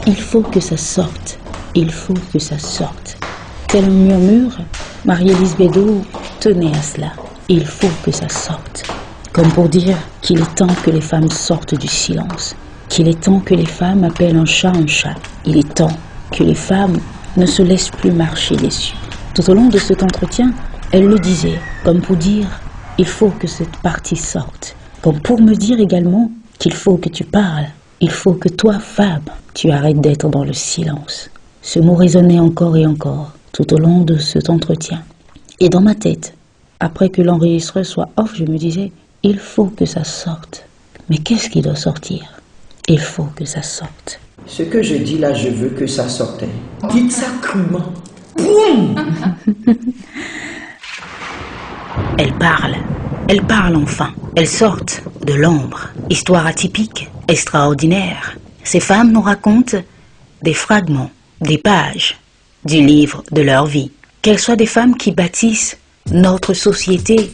Il faut que ça sorte. Il faut que ça sorte. Tel un murmure, Marie-Élise Bédot tenait à cela. Il faut que ça sorte. Comme pour dire qu'il est temps que les femmes sortent du silence. Qu'il est temps que les femmes appellent un chat. Il est temps que les femmes ne se laissent plus marcher dessus. Tout au long de cet entretien, elle le disait, comme pour dire, il faut que cette partie sorte. Comme pour me dire également qu'il faut que tu parles. Il faut que toi, femme, tu arrêtes d'être dans le silence. Ce mot résonnait encore et encore tout au long de cet entretien. Et dans ma tête, après que l'enregistreur soit off, je me disais, il faut que ça sorte. Mais qu'est-ce qui doit sortir? Il faut que ça sorte. Ce que je dis là, je veux que ça sorte. Dites ça crûment. Boum! Elle parle enfin. Elles sortent de l'ombre. Histoire atypique, extraordinaire. Ces femmes nous racontent des fragments, des pages du livre de leur vie. Qu'elles soient des femmes qui bâtissent notre société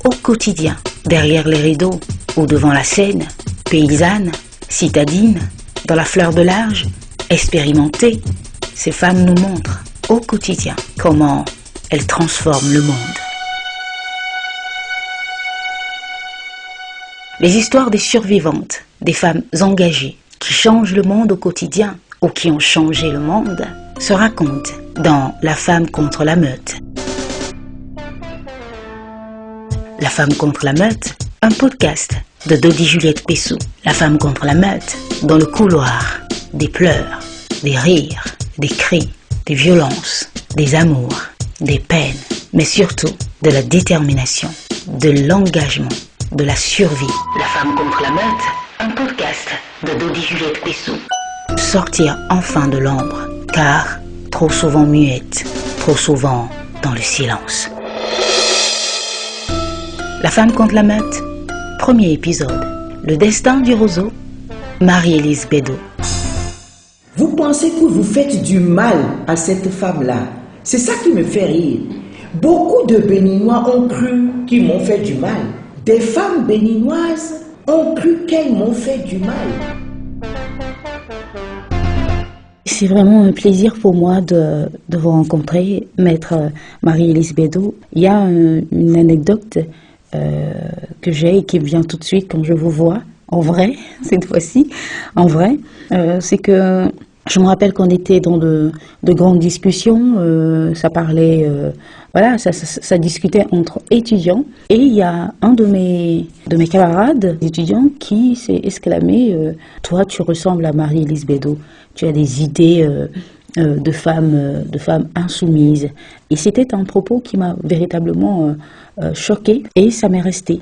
au quotidien, derrière les rideaux ou devant la scène, paysannes, citadines, dans la fleur de l'âge, expérimentées, ces femmes nous montrent au quotidien comment elles transforment le monde. Les histoires des survivantes, des femmes engagées qui changent le monde au quotidien ou qui ont changé le monde, se racontent dans La femme contre la meute. La femme contre la meute, un podcast de Dodi Juliette Pessou. La femme contre la meute, dans le couloir, des pleurs, des rires, des cris, des violences, des amours, des peines, mais surtout de la détermination, de l'engagement, de la survie. La femme contre la meute, un podcast de Dodi Juliette Pessou. Sortir enfin de l'ombre, car trop souvent muette, trop souvent dans le silence. La femme contre la meute, premier épisode. Le destin du roseau, Marie-Élise Bédot. Vous pensez que vous faites du mal à cette femme-là? C'est ça qui me fait rire. Beaucoup de Béninois ont cru qu'ils m'ont fait du mal. Des femmes béninoises ont cru qu'elles m'ont fait du mal. C'est vraiment un plaisir pour moi de vous rencontrer, maître Marie-Élise Bédot. Il y a une anecdote que j'ai et qui me vient tout de suite quand je vous vois, en vrai, cette fois-ci, en vrai. C'est que je me rappelle qu'on était dans de grandes discussions, ça parlait, voilà, ça discutait entre étudiants. Et il y a un de mes camarades étudiants qui s'est exclamé « Toi, tu ressembles à Marie-Élise Bédot, tu as des idées de femmes insoumises. » Et c'était un propos qui m'a véritablement choquée et ça m'est resté.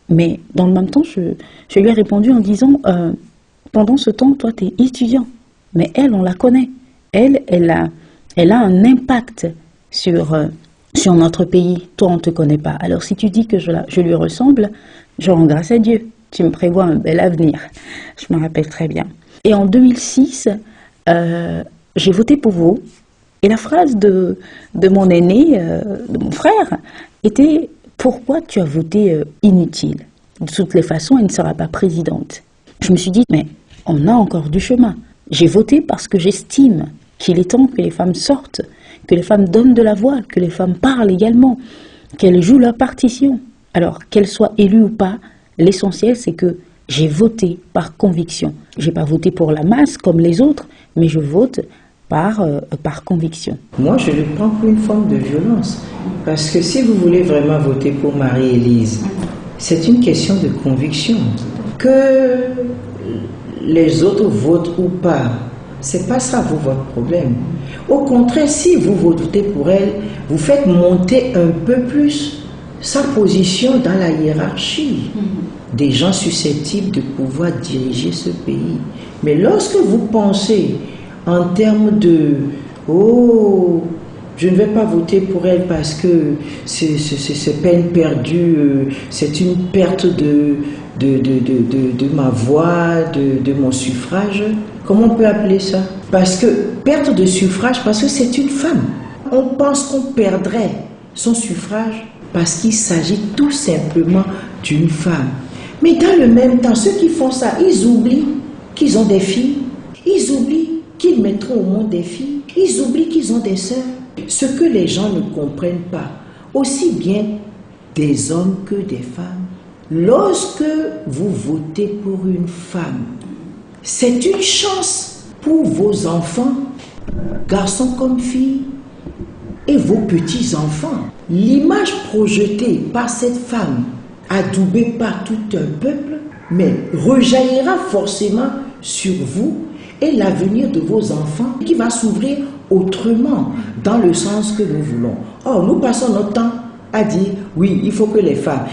Mais dans le même temps, je lui ai répondu en disant « Pendant ce temps, toi, tu es étudiant. » Mais elle, on la connaît. Elle a un impact sur notre pays. Toi, on ne te connaît pas. Alors, si tu dis que je lui ressemble, je rends grâce à Dieu. Tu me prévois un bel avenir. Je me rappelle très bien. Et en 2006, j'ai voté pour vous. Et la phrase de mon aîné, de mon frère, était « Pourquoi tu as voté inutile? De toutes les façons, elle ne sera pas présidente. » Je me suis dit « Mais on a encore du chemin. » J'ai voté parce que j'estime qu'il est temps que les femmes sortent, que les femmes donnent de la voix, que les femmes parlent également, qu'elles jouent leur partition. Alors, qu'elles soient élues ou pas, l'essentiel c'est que j'ai voté par conviction. Je n'ai pas voté pour la masse comme les autres, mais je vote par conviction. Moi, je le prends pour une forme de violence. Parce que si vous voulez vraiment voter pour Marie-Élise, c'est une question de conviction. Que les autres votent ou pas, c'est pas ça votre problème. Au contraire, si vous votez pour elle, vous faites monter un peu plus sa position dans la hiérarchie des gens susceptibles de pouvoir diriger ce pays. Mais lorsque vous pensez en termes de « Oh, je ne vais pas voter pour elle parce que c'est peine perdue, c'est une perte de ma voix, de mon suffrage », comment on peut appeler ça? Parce que perte de suffrage, parce que c'est une femme. On pense qu'on perdrait son suffrage parce qu'il s'agit tout simplement d'une femme. Mais dans le même temps, ceux qui font ça, ils oublient qu'ils ont des filles, ils oublient qu'ils mettront au monde des filles. Ils oublient qu'ils ont des sœurs. Ce que les gens ne comprennent pas, aussi bien des hommes que des femmes, lorsque vous votez pour une femme, c'est une chance pour vos enfants, garçons comme filles, et vos petits-enfants. L'image projetée par cette femme, adoubée par tout un peuple, mais rejaillira forcément sur vous et l'avenir de vos enfants qui va s'ouvrir autrement dans le sens que nous voulons. Or, nous passons notre temps à dire, oui, il faut que les femmes,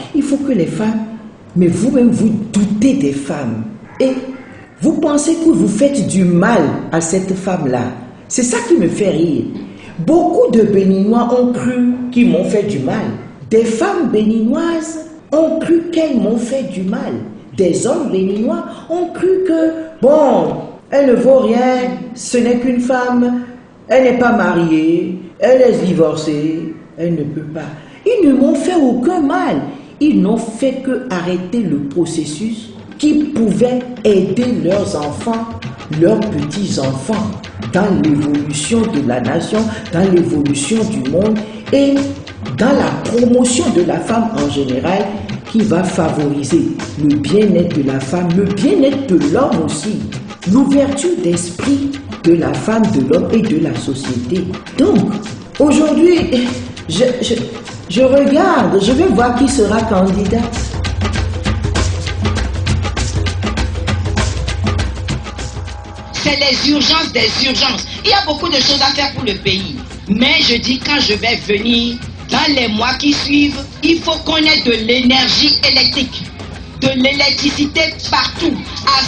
mais vous-même vous doutez des femmes. Et vous pensez que vous faites du mal à cette femme-là. C'est ça qui me fait rire. Beaucoup de Béninois ont cru qu'ils m'ont fait du mal. Des femmes béninoises ont cru qu'elles m'ont fait du mal. Des hommes béninois ont cru que, bon, elle ne vaut rien, ce n'est qu'une femme, elle n'est pas mariée, elle est divorcée, elle ne peut pas. Ils ne m'ont fait aucun mal. Ils n'ont fait que arrêter le processus qui pouvait aider leurs enfants, leurs petits-enfants, dans l'évolution de la nation, dans l'évolution du monde et dans la promotion de la femme en général qui va favoriser le bien-être de la femme, le bien-être de l'homme aussi, l'ouverture d'esprit de la femme, de l'homme et de la société. Donc, aujourd'hui, je regarde, je vais voir qui sera candidat. C'est les urgences des urgences. Il y a beaucoup de choses à faire pour le pays. Mais je dis, quand je vais venir, dans les mois qui suivent, il faut qu'on ait de l'énergie électrique, de l'électricité partout, à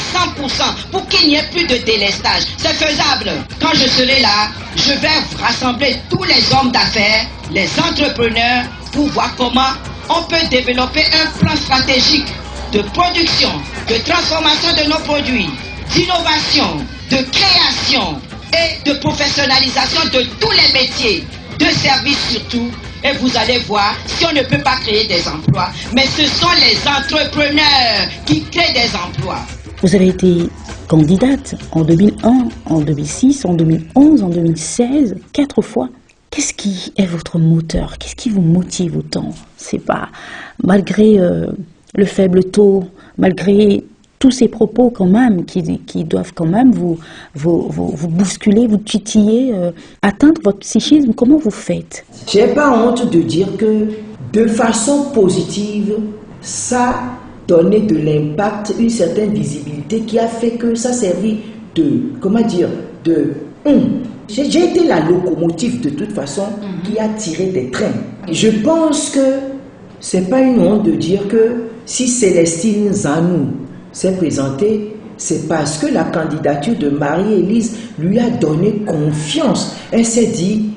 100%, pour qu'il n'y ait plus de délestage. C'est faisable. Quand je serai là, je vais rassembler tous les hommes d'affaires, les entrepreneurs, pour voir comment on peut développer un plan stratégique de production, de transformation de nos produits, d'innovation, de création et de professionnalisation de tous les métiers, de services surtout. Et vous allez voir, si on ne peut pas créer des emplois, mais ce sont les entrepreneurs qui créent des emplois. Vous avez été candidate en 2001, en 2006, en 2011, en 2016, 4 fois. Qu'est-ce qui est votre moteur? Qu'est-ce qui vous motive autant? C'est pas, malgré le faible taux, malgré tous ces propos quand même qui doivent quand même vous bousculer, vous titiller, atteindre votre psychisme, comment vous faites? J'ai pas honte de dire que de façon positive, ça donnait de l'impact, une certaine visibilité qui a fait que ça servit j'ai été la locomotive de toute façon qui a tiré des trains. Je pense que c'est pas une honte de dire que si Célestine Zanou s'est présentée, c'est parce que la candidature de Marie-Élise lui a donné confiance. Elle s'est dit,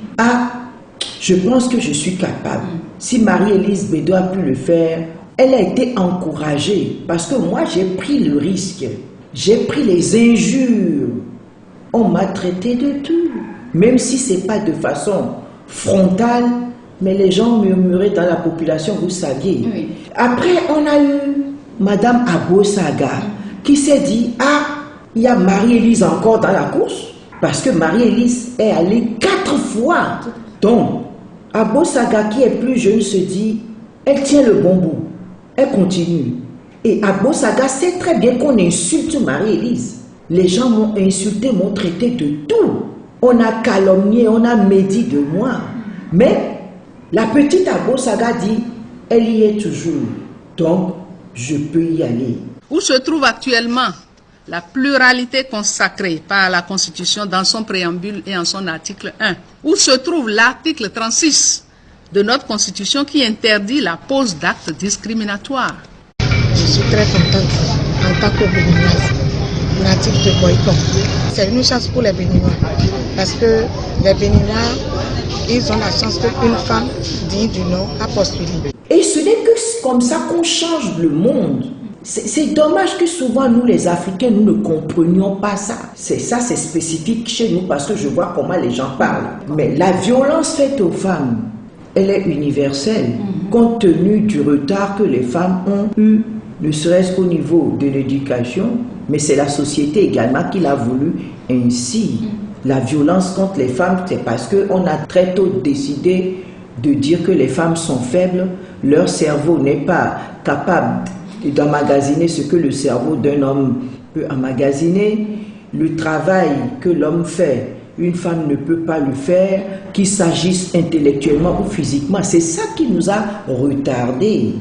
je pense que je suis capable. Si Marie-Élise Bédot a pu le faire, elle a été encouragée parce que moi j'ai pris le risque. J'ai pris les injures. On m'a traité de tout. Même si ce n'est pas de façon frontale, mais les gens murmuraient dans la population, vous saviez. Oui. Après, on a eu Madame Abosaga qui s'est dit, il y a Marie-Élise encore dans la course. Parce que Marie-Élise est allée 4 fois. Donc, Abosaga qui est plus jeune se dit, elle tient le bon bout. Elle continue. Et Abosaga sait très bien qu'on insulte Marie-Élise. Les gens m'ont insulté, m'ont traité de tout. On a calomnié, on a médit de moi. Mais la petite Abosaga dit, elle y est toujours. Donc, je peux y aller. Où se trouve actuellement la pluralité consacrée par la Constitution dans son préambule et en son article 1? Où se trouve l'article 36 de notre Constitution qui interdit la pose d'actes discriminatoires? Je suis très contente en tant que Béninoise, native de Boycom. C'est une chance pour les Béninois parce que les Béninois, ils ont la chance qu'une femme digne du nom a postulé. Et ce n'est que comme ça qu'on change le monde. C'est dommage que souvent nous les Africains, nous ne comprenions pas ça. C'est spécifique chez nous parce que je vois comment les gens parlent. Mais la violence faite aux femmes, elle est universelle compte tenu du retard que les femmes ont eu ne serait-ce qu'au niveau de l'éducation, mais c'est la société également qui l'a voulu ainsi. La violence contre les femmes, c'est parce qu'on a très tôt décidé de dire que les femmes sont faibles, leur cerveau n'est pas capable d'emmagasiner ce que le cerveau d'un homme peut emmagasiner, le travail que l'homme fait, une femme ne peut pas le faire, qu'il s'agisse intellectuellement ou physiquement. C'est ça qui nous a retardés.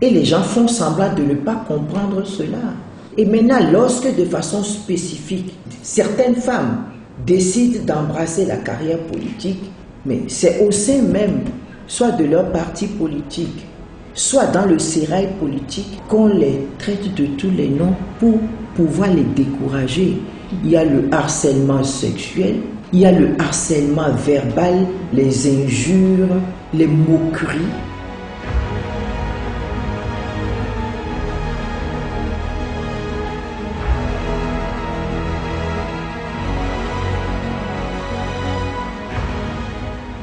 Et les gens font semblant de ne pas comprendre cela. Et maintenant, lorsque de façon spécifique, certaines femmes décident d'embrasser la carrière politique, mais c'est au sein même, soit de leur parti politique, soit dans le sérail politique, qu'on les traite de tous les noms pour pouvoir les décourager. Il y a le harcèlement sexuel, il y a le harcèlement verbal, les injures, les moqueries.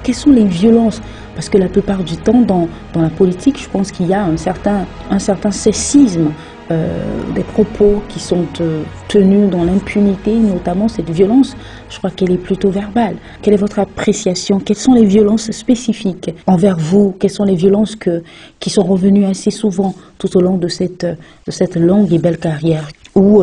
Quelles sont les violences? Parce que la plupart du temps, dans la politique, je pense qu'il y a un certain sexisme des propos qui sont tenus dans l'impunité, notamment cette violence, je crois qu'elle est plutôt verbale. Quelle est votre appréciation? Quelles sont les violences spécifiques envers vous? Quelles sont les violences qui sont revenues assez souvent tout au long de cette longue et belle carrière? Ou,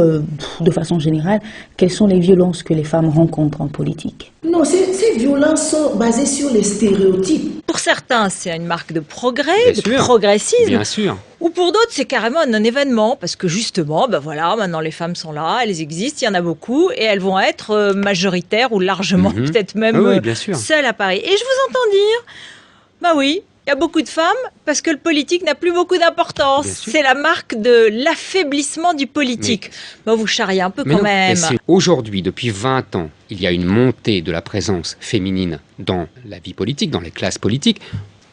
de façon générale, quelles sont les violences que les femmes rencontrent en politique? Non, ces violences sont basées sur les stéréotypes. Pour certains, c'est une marque de progrès, progressisme. Bien sûr. Ou pour d'autres, c'est carrément un non-événement, parce que justement, ben voilà, maintenant les femmes sont là, elles existent, il y en a beaucoup, et elles vont être majoritaires ou largement, peut-être même seules à Paris. Et je vous entends dire, bah oui, il y a beaucoup de femmes parce que le politique n'a plus beaucoup d'importance. C'est la marque de l'affaiblissement du politique. Bon, vous charriez un peu quand même. Aujourd'hui, depuis 20 ans, il y a une montée de la présence féminine dans la vie politique, dans les classes politiques.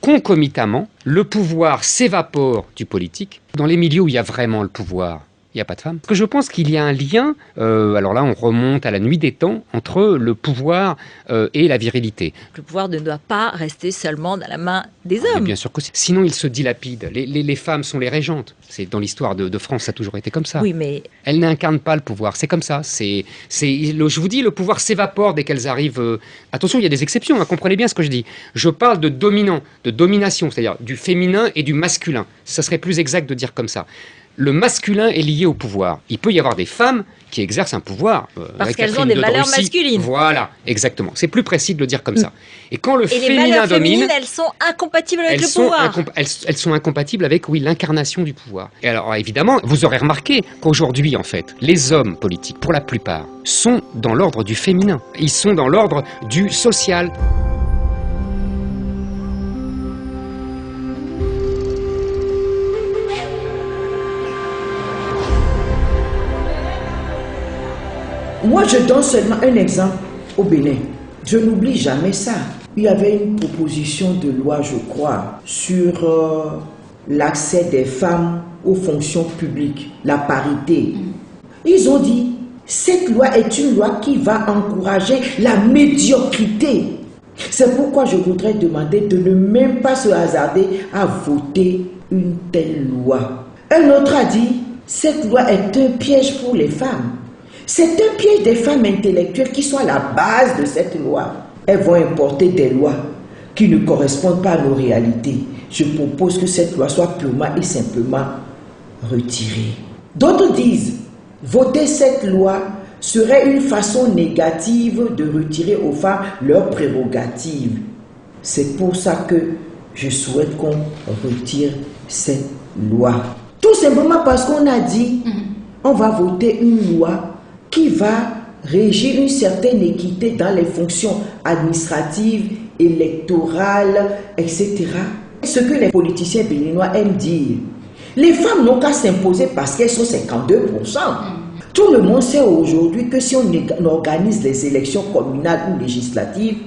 Concomitamment, le pouvoir s'évapore du politique. Dans les milieux où il y a vraiment le pouvoir, il n'y a pas de femmes. Parce que je pense qu'il y a un lien, alors là on remonte à la nuit des temps, entre le pouvoir et la virilité. Le pouvoir ne doit pas rester seulement dans la main des hommes. Mais bien sûr que sinon il se dilapide. Les femmes sont les régentes. C'est dans l'histoire de France, ça a toujours été comme ça. Oui, mais... Elles n'incarnent pas le pouvoir, c'est comme ça. Je vous dis, le pouvoir s'évapore dès qu'elles arrivent... Attention, il y a des exceptions, hein, comprenez bien ce que je dis. Je parle de dominant, de domination, c'est-à-dire du féminin et du masculin. Ça serait plus exact de dire comme ça. Le masculin est lié au pouvoir. Il peut y avoir des femmes qui exercent un pouvoir. Parce qu'elles ont des valeurs masculines. Voilà, exactement. C'est plus précis de le dire comme ça. Et quand le féminin les valeurs domine... féminines, elles sont incompatibles avec le pouvoir. Elles sont incompatibles avec, oui, l'incarnation du pouvoir. Et alors, évidemment, vous aurez remarqué qu'aujourd'hui, en fait, les hommes politiques, pour la plupart, sont dans l'ordre du féminin. Ils sont dans l'ordre du social. Moi, je donne seulement un exemple au Bénin. Je n'oublie jamais ça. Il y avait une proposition de loi, je crois, sur l'accès des femmes aux fonctions publiques, la parité. Ils ont dit, cette loi est une loi qui va encourager la médiocrité. C'est pourquoi je voudrais demander de ne même pas se hasarder à voter une telle loi. Un autre a dit, cette loi est un piège pour les femmes. C'est un piège des femmes intellectuelles qui sont à la base de cette loi. Elles vont importer des lois qui ne correspondent pas à nos réalités. Je propose que cette loi soit purement et simplement retirée. D'autres disent, voter cette loi serait une façon négative de retirer aux femmes leurs prérogatives. C'est pour ça que je souhaite qu'on retire cette loi. Tout simplement parce qu'on a dit, on va voter une loi qui va régir une certaine équité dans les fonctions administratives, électorales, etc. Ce que les politiciens béninois aiment dire. Les femmes n'ont qu'à s'imposer parce qu'elles sont 52%. Tout le monde sait aujourd'hui que si on organise les élections communales ou législatives,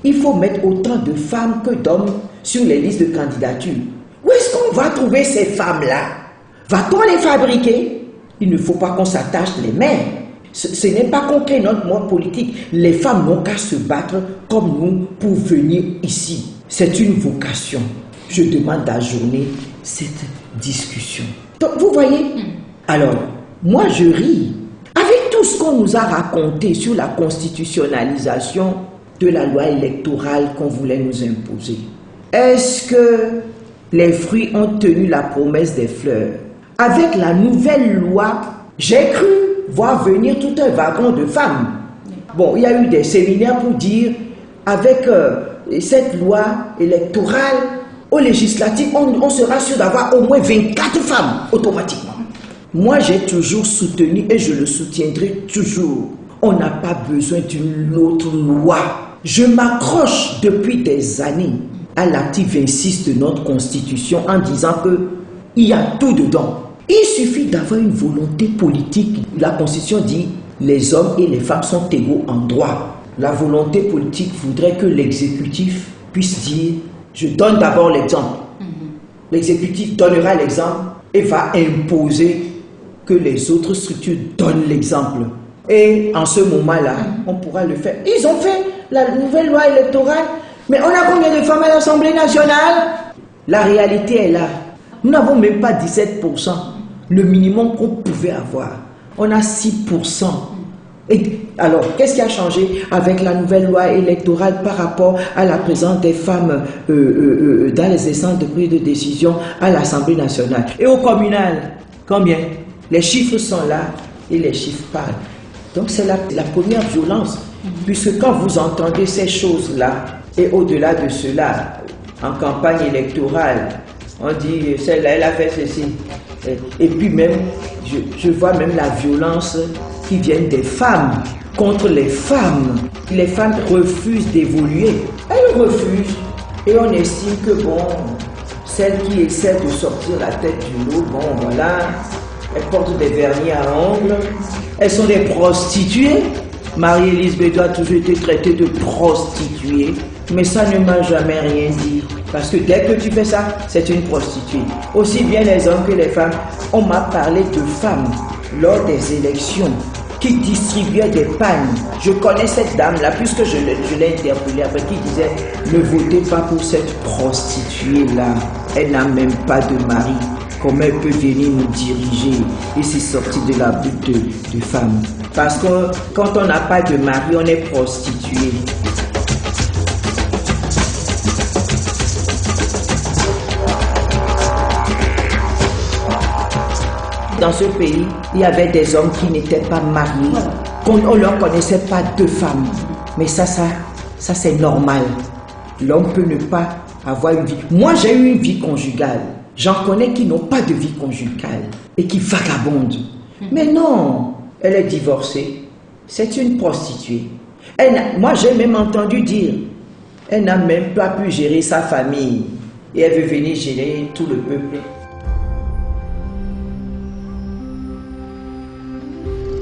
il faut mettre autant de femmes que d'hommes sur les listes de candidature. Où est-ce qu'on va trouver ces femmes-là? Va-t-on les fabriquer? Il ne faut pas qu'on s'attache les mains. Ce n'est pas qu'on crée notre mode politique. Les femmes n'ont qu'à se battre comme nous pour venir ici. C'est une vocation. Je demande d'ajourner cette discussion. Donc, vous voyez? Alors, moi, je ris. Avec tout ce qu'on nous a raconté sur la constitutionnalisation de la loi électorale qu'on voulait nous imposer, est-ce que les fruits ont tenu la promesse des fleurs? Avec la nouvelle loi, j'ai cru voir venir tout un wagon de femmes. Bon, il y a eu des séminaires pour dire, avec cette loi électorale, aux législatives, on sera sûr d'avoir au moins 24 femmes automatiquement. Moi, j'ai toujours soutenu et je le soutiendrai toujours. On n'a pas besoin d'une autre loi. Je m'accroche depuis des années à l'article 26 de notre Constitution en disant qu'il y a tout dedans. Il suffit d'avoir une volonté politique. La Constitution dit les hommes et les femmes sont égaux en droit. La volonté politique voudrait que l'exécutif puisse dire je donne d'abord l'exemple. L'exécutif donnera l'exemple et va imposer que les autres structures donnent l'exemple. Et en ce moment-là, on pourra le faire. Ils ont fait la nouvelle loi électorale, mais on a combien de femmes à l'Assemblée nationale? La réalité est là. Nous n'avons même pas 17%, le minimum qu'on pouvait avoir. On a 6%. Et alors, qu'est-ce qui a changé avec la nouvelle loi électorale par rapport à la présence des femmes dans les instances de prise de décision à l'Assemblée nationale? Et au communal, combien? Les chiffres sont là et les chiffres parlent. Donc c'est la première violence, puisque quand vous entendez ces choses-là, et au-delà de cela, en campagne électorale, on dit celle-là, elle a fait ceci. Et puis même, je vois même la violence qui vient des femmes contre les femmes. Les femmes refusent d'évoluer. Elles refusent. Et on estime que bon, celles qui essaient de sortir la tête du lot, bon voilà, elles portent des vernis à ongles. Elles sont des prostituées. Marie-Élise Bédot a toujours été traitée de prostituée. Mais ça ne m'a jamais rien dit. Parce que dès que tu fais ça, c'est une prostituée. Aussi bien les hommes que les femmes. On m'a parlé de femmes lors des élections qui distribuaient des pannes. Je connais cette dame-là, puisque je l'ai interpellée après, qui disait ne votez pas pour cette prostituée-là. Elle n'a même pas de mari. Comment elle peut venir nous diriger? Et c'est sorti de la butte de femmes. Parce que quand on n'a pas de mari, on est prostitué. Dans ce pays, il y avait des hommes qui n'étaient pas mariés. On ne leur connaissait pas de femmes. Mais ça c'est normal. L'homme peut ne pas avoir une vie. Moi, j'ai eu une vie conjugale. J'en connais qui n'ont pas de vie conjugale et qui vagabondent. Mais non, elle est divorcée. C'est une prostituée. Moi, j'ai même entendu dire, elle n'a même pas pu gérer sa famille. Et elle veut venir gérer tout le peuple.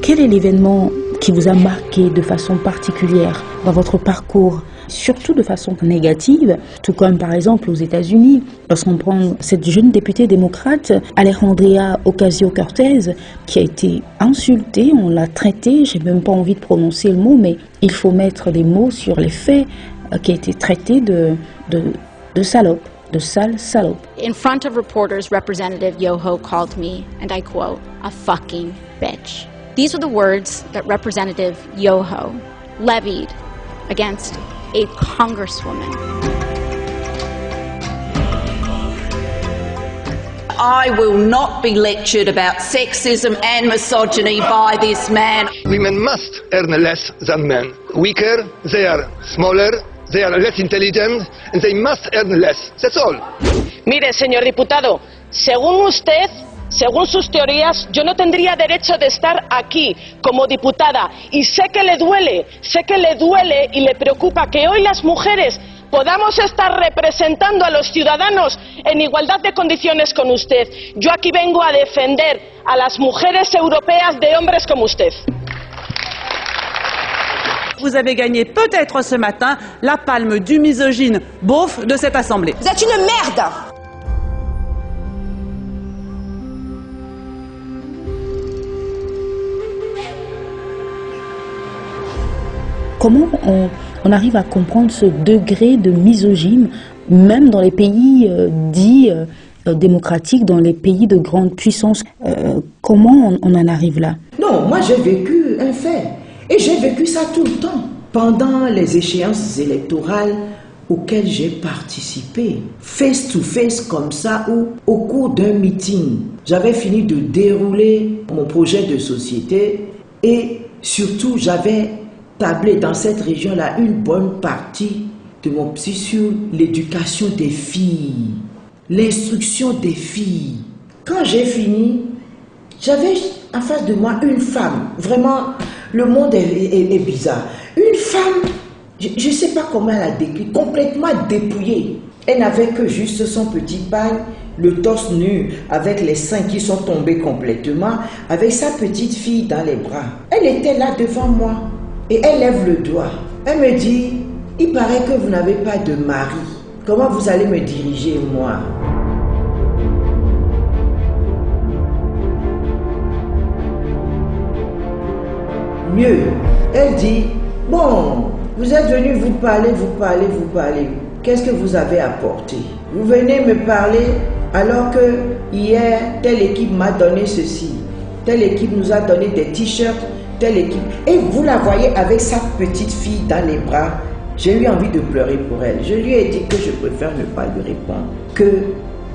Quel est l'événement qui vous a marqué de façon particulière dans votre parcours, surtout de façon négative, tout comme par exemple aux États-Unis, lorsqu'on prend cette jeune députée démocrate, Alejandra Ocasio-Cortez, qui a été insultée, on l'a traitée, j'ai même pas envie de prononcer le mot, mais il faut mettre des mots sur les faits, qui a été traitée de salope. De sale salope. In front of reporters, Representative Yoho called me, and I quote, a fucking bitch. These are the words that Representative Yoho levied against a congresswoman. I will not be lectured about sexism and misogyny by this man. Women must earn less than men. Weaker, they are smaller, they are less intelligent, and they must earn less. That's all. Mire, señor diputado, según usted, según sus teorías, yo no tendría derecho de estar aquí como diputada. Y sé que le duele y le preocupa que hoy las mujeres podamos estar representando a los ciudadanos en igualdad de condiciones con usted. Yo aquí vengo a defender a las mujeres europeas de hombres como usted. Vous avez gagné peut-être ce matin la palme du misogyne beauf de cette assemblée. Vous êtes une merde! Comment on arrive à comprendre ce degré de misogyne, même dans les pays dits démocratique dans les pays de grande puissance. Comment on en arrive là? Non, moi j'ai vécu un fait. Et j'ai vécu ça tout le temps. Pendant les échéances électorales auxquelles j'ai participé, face to face comme ça, ou au cours d'un meeting, j'avais fini de dérouler mon projet de société et surtout j'avais tablé dans cette région-là une bonne partie de mon psy sur l'éducation des filles, l'instruction des filles. Quand j'ai fini, j'avais en face de moi une femme. Vraiment, le monde est bizarre. Une femme, je ne sais pas comment elle a décrit, complètement dépouillée. Elle n'avait que juste son petit pagne, le torse nu, avec les seins qui sont tombés complètement, avec sa petite fille dans les bras. Elle était là devant moi et elle lève le doigt. Elle me dit, il paraît que vous n'avez pas de mari. Comment vous allez me diriger, moi? Mieux, elle dit, bon, vous êtes venu vous parler. Qu'est-ce que vous avez apporté? Vous venez me parler alors que hier, telle équipe m'a donné ceci, telle équipe nous a donné des t-shirts, telle équipe. Et vous la voyez avec sa petite fille dans les bras. J'ai eu envie de pleurer pour elle. Je lui ai dit que je préfère ne pas lui répondre, que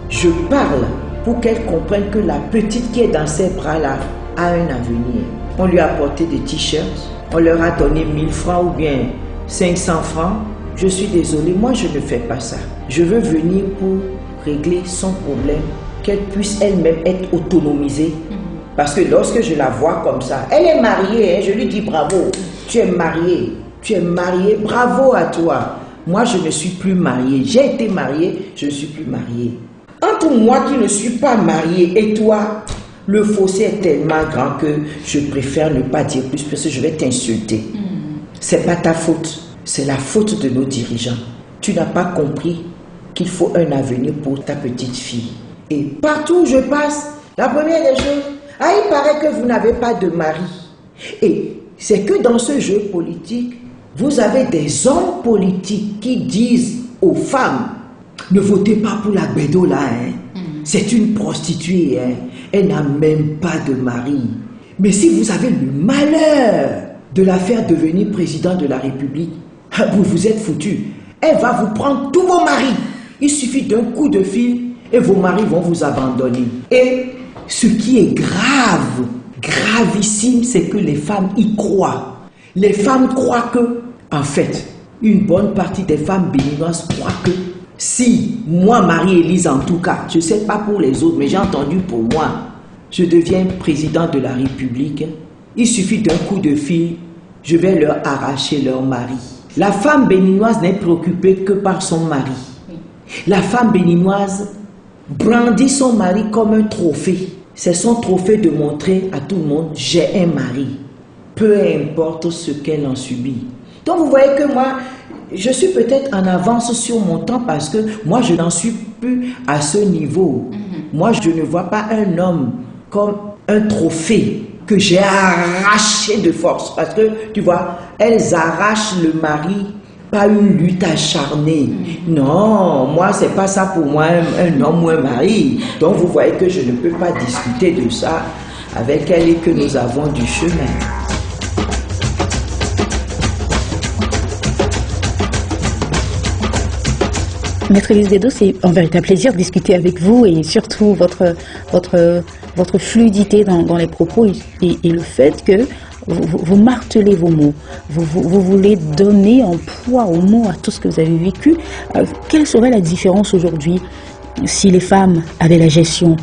je parle pour qu'elle comprenne que la petite qui est dans ses bras-là a un avenir. On lui a apporté des t-shirts, on leur a donné 1000 francs ou bien 500 francs. Je suis désolée, moi je ne fais pas ça. Je veux venir pour régler son problème, qu'elle puisse elle-même être autonomisée. Parce que lorsque je la vois comme ça, elle est mariée, hein, je lui dis bravo, tu es mariée, bravo à toi. Moi je ne suis plus mariée, j'ai été mariée, je ne suis plus mariée. Entre moi qui ne suis pas mariée et toi, le fossé est tellement grand que je préfère ne pas dire plus parce que je vais t'insulter. C'est pas ta faute, c'est la faute de nos dirigeants. Tu n'as pas compris qu'il faut un avenir pour ta petite fille. Et partout où je passe, la première des choses, il paraît que vous n'avez pas de mari. Et c'est que dans ce jeu politique, vous avez des hommes politiques qui disent aux femmes, ne votez pas pour la Bédo là, hein. C'est une prostituée, hein. Elle n'a même pas de mari. Mais si vous avez le malheur de la faire devenir président de la République, vous vous êtes foutu. Elle va vous prendre tous vos maris. Il suffit d'un coup de fil et vos maris vont vous abandonner. Et ce qui est grave, gravissime, c'est que les femmes y croient. Les femmes croient que, en fait, une bonne partie des femmes béninoises croient que si, moi, Marie-Élise en tout cas, je ne sais pas pour les autres, mais j'ai entendu pour moi, je deviens président de la République, il suffit d'un coup de fil, je vais leur arracher leur mari. La femme béninoise n'est préoccupée que par son mari. La femme béninoise brandit son mari comme un trophée. C'est son trophée de montrer à tout le monde, j'ai un mari. Peu importe ce qu'elle en subit. Donc vous voyez que moi, je suis peut-être en avance sur mon temps parce que moi, je n'en suis plus à ce niveau. Moi, je ne vois pas un homme comme un trophée que j'ai arraché de force. Parce que, tu vois, elles arrachent le mari, pas une lutte acharnée. Non, moi, c'est pas ça pour moi, un homme ou un mari. Donc, vous voyez que je ne peux pas discuter de ça avec elle et que nous avons du chemin. Maître Élise Bédot, c'est un véritable plaisir de discuter avec vous et surtout votre fluidité dans les propos et le fait que vous martelez vos mots. Vous voulez donner un poids aux mots, à tout ce que vous avez vécu. Quelle serait la différence aujourd'hui si les femmes avaient la gestion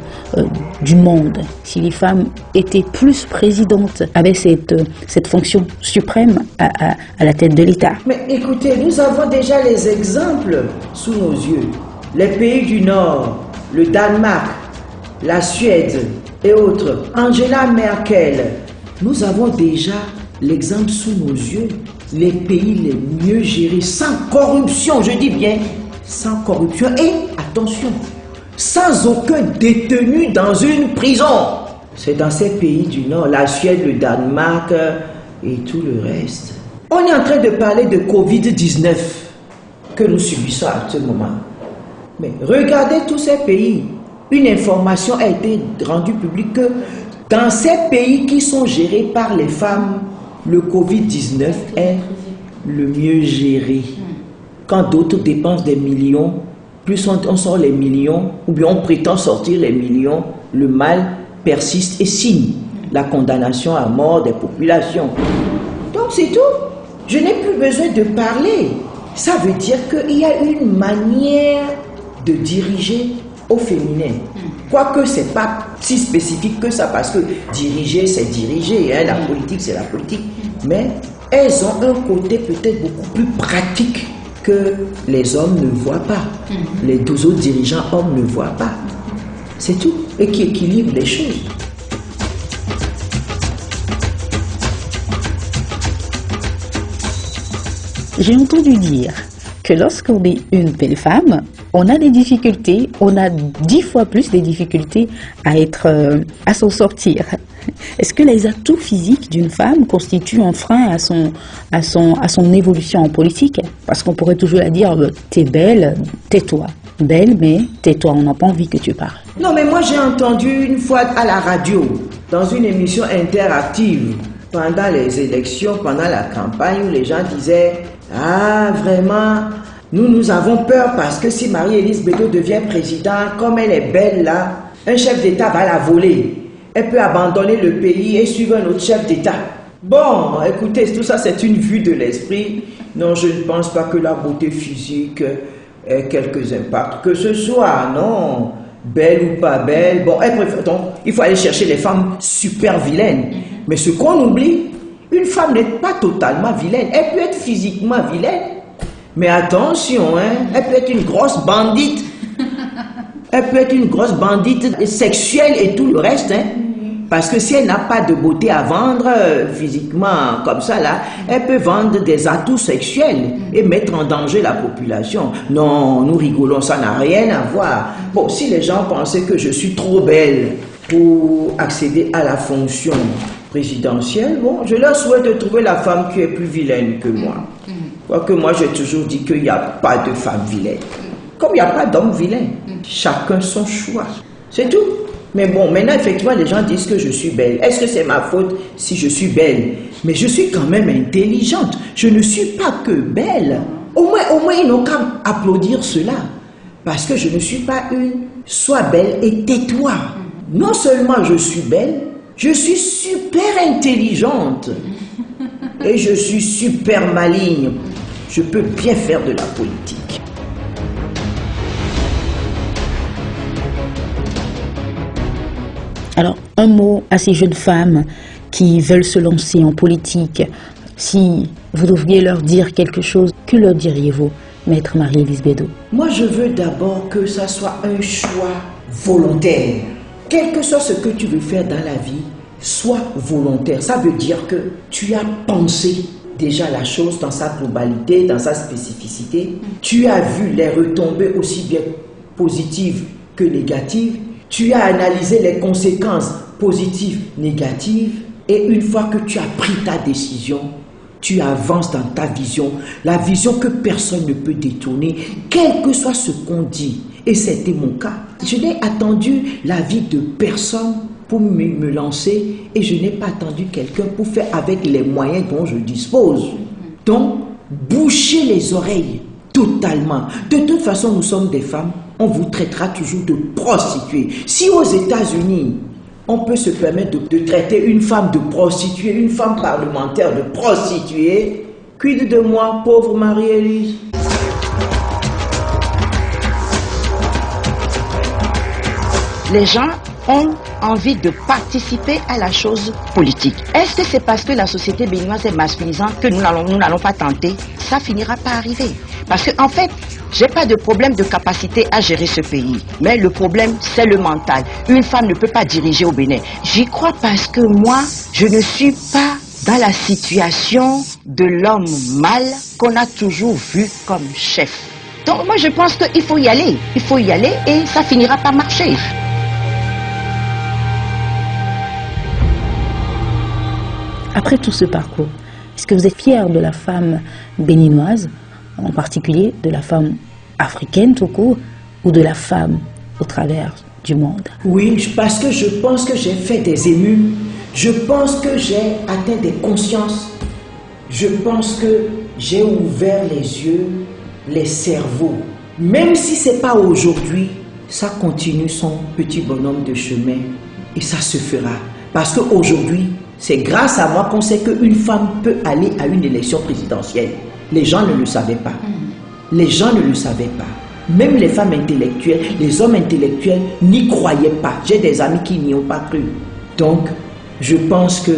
du monde, si les femmes étaient plus présidentes, avaient cette fonction suprême à la tête de l'État? Mais écoutez, nous avons déjà les exemples sous nos yeux. Les pays du Nord, le Danemark, la Suède et autres, Angela Merkel, nous avons déjà l'exemple sous nos yeux. Les pays les mieux gérés, sans corruption, je dis bien, sans corruption et, attention, sans aucun détenu dans une prison. C'est dans ces pays du Nord, la Suède, le Danemark et tout le reste. On est en train de parler de Covid-19 que nous subissons à ce moment. Mais regardez tous ces pays. une information a été rendue publique que dans ces pays qui sont gérés par les femmes, le Covid-19 est le mieux géré. Quand d'autres dépensent des millions, plus on sort les millions, ou bien on prétend sortir les millions, le mal persiste et signe la condamnation à mort des populations. Donc c'est tout. Je n'ai plus besoin de parler. Ça veut dire qu'il y a une manière de diriger au féminin. Quoique ce n'est pas si spécifique que ça, parce que diriger, c'est diriger, hein, la politique, c'est la politique. Mais elles ont un côté peut-être beaucoup plus pratique que les hommes ne voient pas. Les deux autres dirigeants hommes ne voient pas. C'est tout. Et qui équilibre les choses. J'ai entendu dire que lorsqu'on est une belle femme, on a des difficultés, on a 10 fois plus des difficultés à s'en sortir. Est-ce que les atouts physiques d'une femme constituent un frein à son évolution en politique? Parce qu'on pourrait toujours la dire, t'es belle, tais-toi. Belle, mais tais-toi, on n'a pas envie que tu parles. Non, mais moi j'ai entendu une fois à la radio, dans une émission interactive, pendant les élections, pendant la campagne, où les gens disaient « Ah, vraiment, nous avons peur parce que si Marie-Élise Bédot devient présidente, comme elle est belle là, un chef d'État va la voler. Elle peut abandonner le pays et suivre un autre chef d'État. » Bon, écoutez, tout ça c'est une vue de l'esprit. Non, je ne pense pas que la beauté physique ait quelques impacts. Que ce soit, non, belle ou pas belle. Bon, donc, il faut aller chercher les femmes super vilaines. Mais ce qu'on oublie, une femme n'est pas totalement vilaine. Elle peut être physiquement vilaine. Mais attention, hein, elle peut être une grosse bandite. Elle peut être une grosse bandite sexuelle et tout le reste. Hein. Parce que si elle n'a pas de beauté à vendre physiquement comme ça, là, elle peut vendre des atouts sexuels et mettre en danger la population. Non, nous rigolons, ça n'a rien à voir. Bon, si les gens pensaient que je suis trop belle pour accéder à la fonction présidentielle, bon, je leur souhaite de trouver la femme qui est plus vilaine que moi. Quoique moi, j'ai toujours dit qu'il n'y a pas de femme vilaine. Comme il n'y a pas d'homme vilain. Chacun son choix. C'est tout. Mais bon, maintenant, effectivement, les gens disent que je suis belle. Est-ce que c'est ma faute si je suis belle? Mais je suis quand même intelligente. Je ne suis pas que belle. Au moins, ils n'ont qu'à applaudir cela. Parce que je ne suis pas une. Sois belle et tais-toi. Non seulement je suis belle, je suis super intelligente. Et je suis super maligne. Je peux bien faire de la politique. Alors, un mot à ces jeunes femmes qui veulent se lancer en politique. Si vous devriez leur dire quelque chose, que leur diriez-vous, Maître Marie-Élise Bédot? Moi, je veux d'abord que ça soit un choix volontaire. Quel que soit ce que tu veux faire dans la vie, sois volontaire. Ça veut dire que tu as pensé déjà la chose dans sa globalité, dans sa spécificité. Tu as vu les retombées aussi bien positives que négatives. Tu as analysé les conséquences positives, négatives. Et une fois que tu as pris ta décision, tu avances dans ta vision. La vision que personne ne peut détourner, quel que soit ce qu'on dit. Et c'était mon cas. Je n'ai attendu l'avis de personne pour me lancer et je n'ai pas attendu quelqu'un pour faire avec les moyens dont je dispose. Donc, bouchez les oreilles totalement. De toute façon, nous sommes des femmes, on vous traitera toujours de prostituées. Si aux États-Unis, on peut se permettre de traiter une femme de prostituée, une femme parlementaire de prostituée, quid de moi, pauvre Marie-Élise? Les gens ont envie de participer à la chose politique. Est-ce que c'est parce que la société béninoise est masculisante que nous n'allons pas tenter? Ça finira par arriver. Parce qu'en fait, j'ai pas de problème de capacité à gérer ce pays. Mais le problème, c'est le mental. Une femme ne peut pas diriger au Bénin. J'y crois parce que moi, je ne suis pas dans la situation de l'homme mâle qu'on a toujours vu comme chef. Donc moi, je pense qu'il faut y aller. Il faut y aller et ça finira par marcher. Après tout ce parcours, est-ce que vous êtes fier de la femme béninoise, en particulier de la femme africaine tout court, ou de la femme au travers du monde. Oui, parce que je pense que j'ai fait des émus. Je pense que j'ai atteint des consciences. Je pense que j'ai ouvert les yeux, les cerveaux. Même si ce n'est pas aujourd'hui, ça continue son petit bonhomme de chemin et ça se fera. Parce qu'aujourd'hui, c'est grâce à moi qu'on sait qu'une femme peut aller à une élection présidentielle. Les gens ne le savaient pas. Les gens ne le savaient pas. Même les femmes intellectuelles, les hommes intellectuels n'y croyaient pas. J'ai des amis qui n'y ont pas cru. Donc, je pense que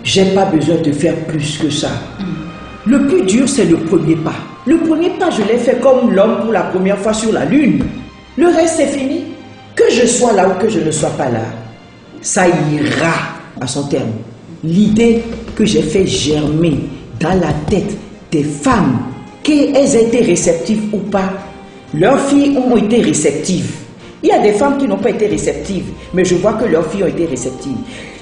j'ai pas besoin de faire plus que ça. Le plus dur, c'est le premier pas. Le premier pas, je l'ai fait comme l'homme pour la première fois sur la Lune. Le reste, c'est fini. Que je sois là ou que je ne sois pas là, ça ira à son terme. L'idée que j'ai fait germer dans la tête des femmes, qu'elles aient été réceptives ou pas, leurs filles ont été réceptives. Il y a des femmes qui n'ont pas été réceptives, mais je vois que leurs filles ont été réceptives.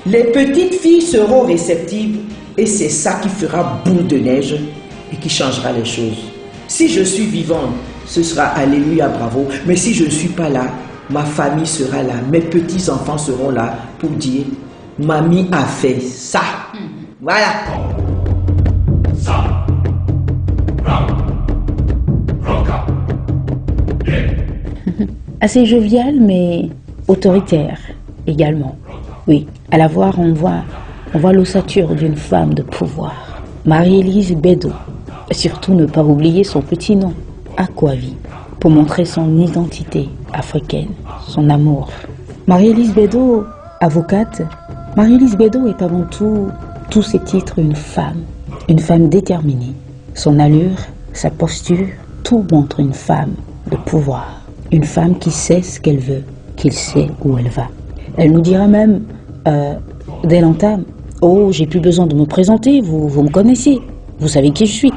Les petites filles seront réceptives et c'est ça qui fera boule de neige et qui changera les choses. Si je suis vivante, ce sera alléluia, bravo. Mais si je ne suis pas là, ma famille sera là, mes petits-enfants seront là pour dire « Mamie a fait ça ». Voilà. Assez jovial, mais autoritaire également. Oui, à la voir, on voit l'ossature d'une femme de pouvoir. Marie-Élise Bédot. Surtout ne pas oublier son petit nom, Akwavi, pour montrer son identité africaine, son amour. Marie-Élise Bédot, avocate, Marie-Élise Bédot est avant tout, tous ses titres, une femme déterminée. Son allure, sa posture, tout montre une femme de pouvoir. Une femme qui sait ce qu'elle veut, qui sait où elle va. Elle nous dira même, dès l'entame, « Oh, j'ai plus besoin de me présenter, vous me connaissez, vous savez qui je suis. »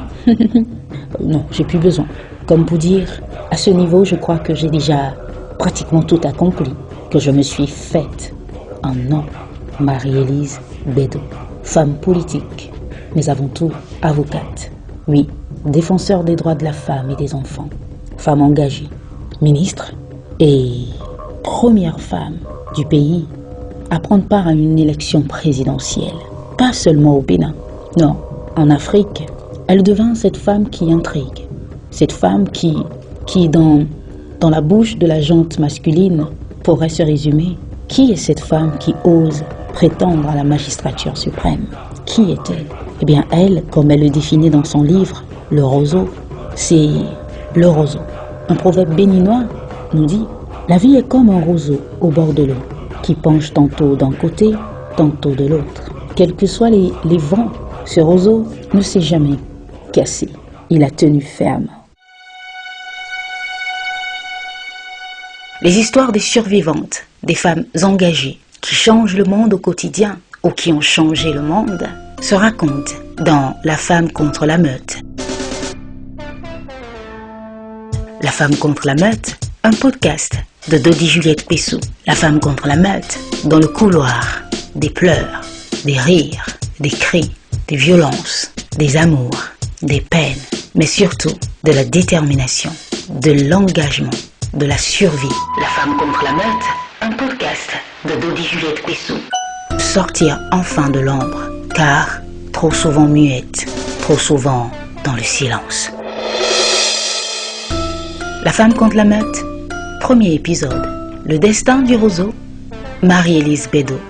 Non, j'ai plus besoin. Comme pour dire, à ce niveau, je crois que j'ai déjà pratiquement tout accompli, que je me suis faite un nom. Marie-Élise Bédot, femme politique, mais avant tout avocate. Oui, défenseur des droits de la femme et des enfants, femme engagée, ministre et première femme du pays à prendre part à une élection présidentielle. Pas seulement au Bénin, non, en Afrique. Elle devint cette femme qui intrigue, cette femme qui dans la bouche de la gente masculine, pourrait se résumer. Qui est cette femme qui ose prétendre à la magistrature suprême? Qui est-elle? Eh bien, elle, comme elle le définit dans son livre, Le roseau, c'est le roseau. Un proverbe béninois nous dit « La vie est comme un roseau au bord de l'eau, qui penche tantôt d'un côté, tantôt de l'autre. Quels que soient les vents, ce roseau ne s'est jamais cassé. Il a tenu ferme. » Les histoires des survivantes, des femmes engagées, qui changent le monde au quotidien ou qui ont changé le monde, se racontent dans La femme contre la meute. La femme contre la meute, un podcast de Dodi Juliette Pessou. La femme contre la meute, dans le couloir, des pleurs, des rires, des cris, des violences, des amours, des peines, mais surtout de la détermination, de l'engagement, de la survie. La femme contre la meute, un podcast de Dodi Juliette Pessou. Sortir enfin de l'ombre, car trop souvent muette, trop souvent dans le silence. La femme contre la meute, premier épisode. Le destin du roseau, Marie-Élise Bédot.